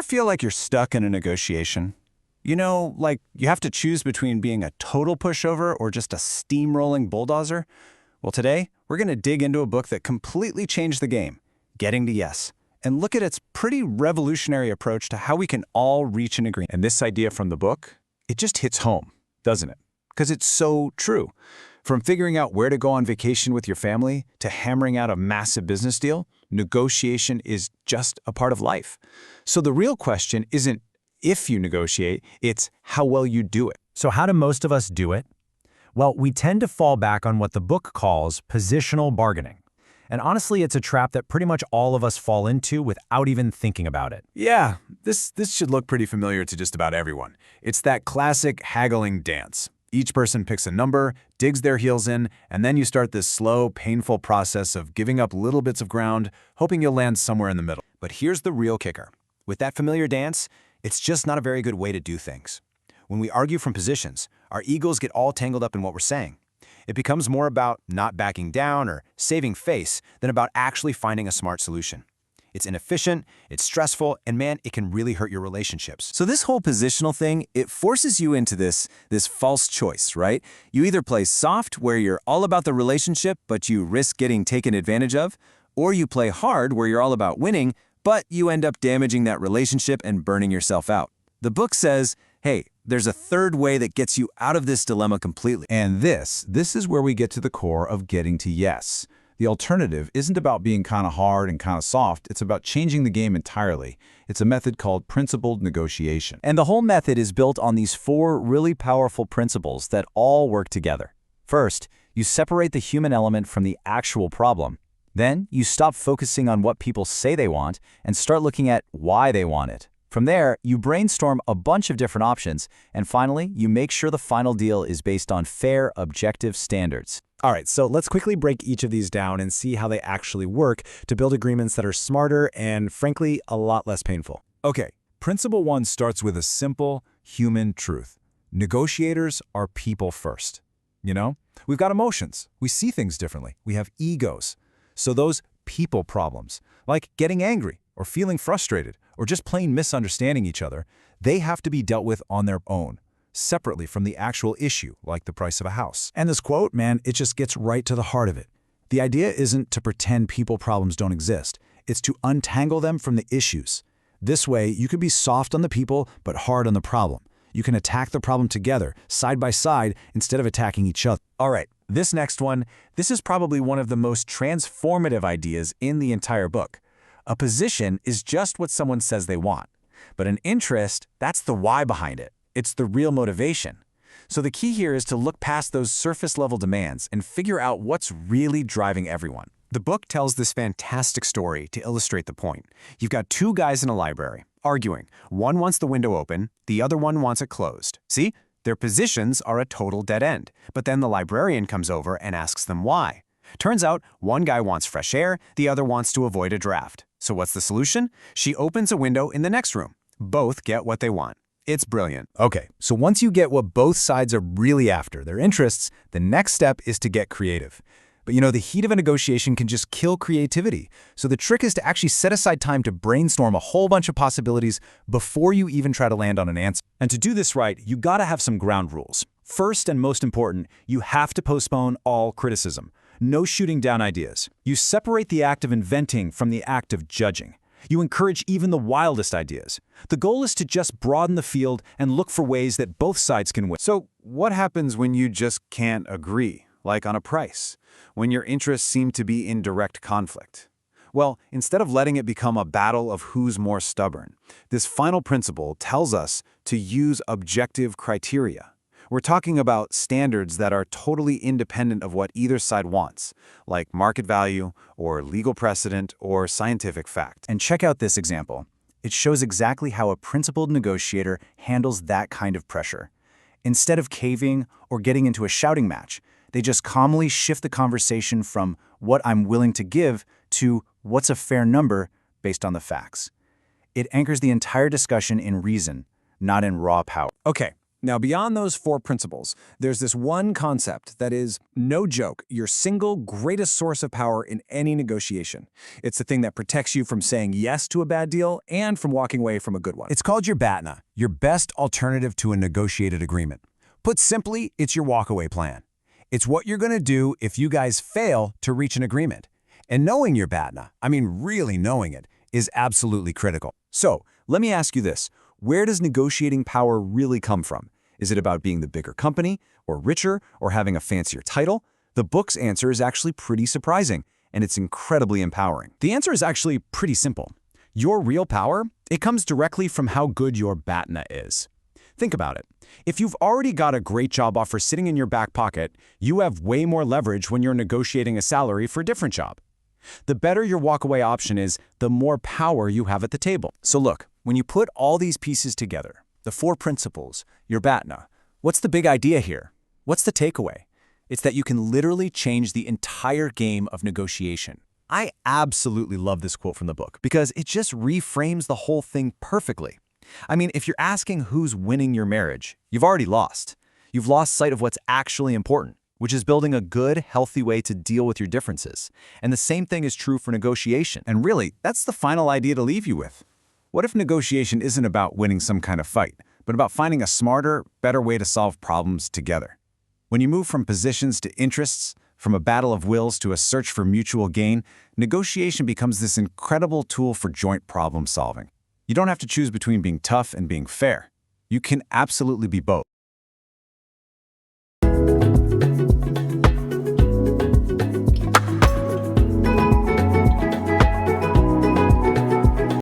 feel like you're stuck in a negotiation? You know, like you have to choose between being a total pushover or just a steamrolling bulldozer? Well, today, we're going to dig into a book that completely changed the game, Getting to Yes, and look at its pretty revolutionary approach to how we can all reach an agreement. And this idea from the book, it just hits home, doesn't it? Because it's so true. From figuring out where to go on vacation with your family to hammering out a massive business deal, negotiation is just a part of life. So the real question isn't if you negotiate, it's how well you do it. So how do most of us do it? Well, we tend to fall back on what the book calls positional bargaining. And honestly, it's a trap that pretty much all of us fall into without even thinking about it. Yeah, this should look pretty familiar to just about everyone. It's that classic haggling dance. Each person picks a number, digs their heels in, and then you start this slow, painful process of giving up little bits of ground, hoping you'll land somewhere in the middle. But here's the real kicker. With that familiar dance, it's just not a very good way to do things. When we argue from positions, our egos get all tangled up in what we're saying. It becomes more about not backing down or saving face than about actually finding a smart solution. It's inefficient, it's stressful, and man, it can really hurt your relationships. So this whole positional thing, it forces you into this false choice, right? You either play soft, where you're all about the relationship, but you risk getting taken advantage of, or you play hard, where you're all about winning, but you end up damaging that relationship and burning yourself out. The book says, hey, there's a third way that gets you out of this dilemma completely. And this is where we get to the core of getting to yes. The alternative isn't about being kind of hard and kind of soft, it's about changing the game entirely. It's a method called principled negotiation. And the whole method is built on these 4 really powerful principles that all work together. First, you separate the human element from the actual problem. Then, you stop focusing on what people say they want and start looking at why they want it. From there, you brainstorm a bunch of different options, and finally, you make sure the final deal is based on fair, objective standards. All right, so let's quickly break each of these down and see how they actually work to build agreements that are smarter and, frankly, a lot less painful. Okay, principle 1 starts with a simple human truth. Negotiators are people first. You know, we've got emotions. We see things differently. We have egos. So those people problems, like getting angry or feeling frustrated or just plain misunderstanding each other, they have to be dealt with on their own, separately from the actual issue, like the price of a house. And this quote, man, it just gets right to the heart of it. The idea isn't to pretend people problems don't exist. It's to untangle them from the issues. This way, you can be soft on the people, but hard on the problem. You can attack the problem together, side by side, instead of attacking each other. All right, this next one, this is probably one of the most transformative ideas in the entire book. A position is just what someone says they want. But an interest, that's the why behind it. It's the real motivation. So the key here is to look past those surface-level demands and figure out what's really driving everyone. The book tells this fantastic story to illustrate the point. You've got 2 guys in a library, arguing. One wants the window open, the other one wants it closed. See? Their positions are a total dead end. But then the librarian comes over and asks them why. Turns out, one guy wants fresh air, the other wants to avoid a draft. So what's the solution? She opens a window in the next room. Both get what they want. It's brilliant. Okay, so once you get what both sides are really after, their interests, the next step is to get creative. But you know, the heat of a negotiation can just kill creativity. So the trick is to actually set aside time to brainstorm a whole bunch of possibilities before you even try to land on an answer. And to do this right, you gotta have some ground rules. First and most important, you have to postpone all criticism. No shooting down ideas. You separate the act of inventing from the act of judging. You encourage even the wildest ideas. The goal is to just broaden the field and look for ways that both sides can win. So what happens when you just can't agree, like on a price, when your interests seem to be in direct conflict? Well, instead of letting it become a battle of who's more stubborn, this final principle tells us to use objective criteria. We're talking about standards that are totally independent of what either side wants, like market value or legal precedent or scientific fact. And check out this example. It shows exactly how a principled negotiator handles that kind of pressure. Instead of caving or getting into a shouting match, they just calmly shift the conversation from what I'm willing to give to what's a fair number based on the facts. It anchors the entire discussion in reason, not in raw power. Okay. Now, beyond those 4 principles, there's this one concept that is, no joke, your single greatest source of power in any negotiation. It's the thing that protects you from saying yes to a bad deal and from walking away from a good one. It's called your BATNA, your best alternative to a negotiated agreement. Put simply, it's your walkaway plan. It's what you're going to do if you guys fail to reach an agreement. And knowing your BATNA, I mean really knowing it, is absolutely critical. So, let me ask you this. Where does negotiating power really come from? Is it about being the bigger company, or richer, or having a fancier title? The book's answer is actually pretty surprising, and it's incredibly empowering. The answer is actually pretty simple. Your real power, it comes directly from how good your BATNA is. Think about it. If you've already got a great job offer sitting in your back pocket, you have way more leverage when you're negotiating a salary for a different job. The better your walkaway option is, the more power you have at the table. So look, when you put all these pieces together, the 4 principles, your BATNA, what's the big idea here? What's the takeaway? It's that you can literally change the entire game of negotiation. I absolutely love this quote from the book because it just reframes the whole thing perfectly. I mean, if you're asking who's winning your marriage, you've already lost. You've lost sight of what's actually important, which is building a good, healthy way to deal with your differences. And the same thing is true for negotiation. And really, that's the final idea to leave you with. What if negotiation isn't about winning some kind of fight, but about finding a smarter, better way to solve problems together? When you move from positions to interests, from a battle of wills to a search for mutual gain, negotiation becomes this incredible tool for joint problem solving. You don't have to choose between being tough and being fair. You can absolutely be both.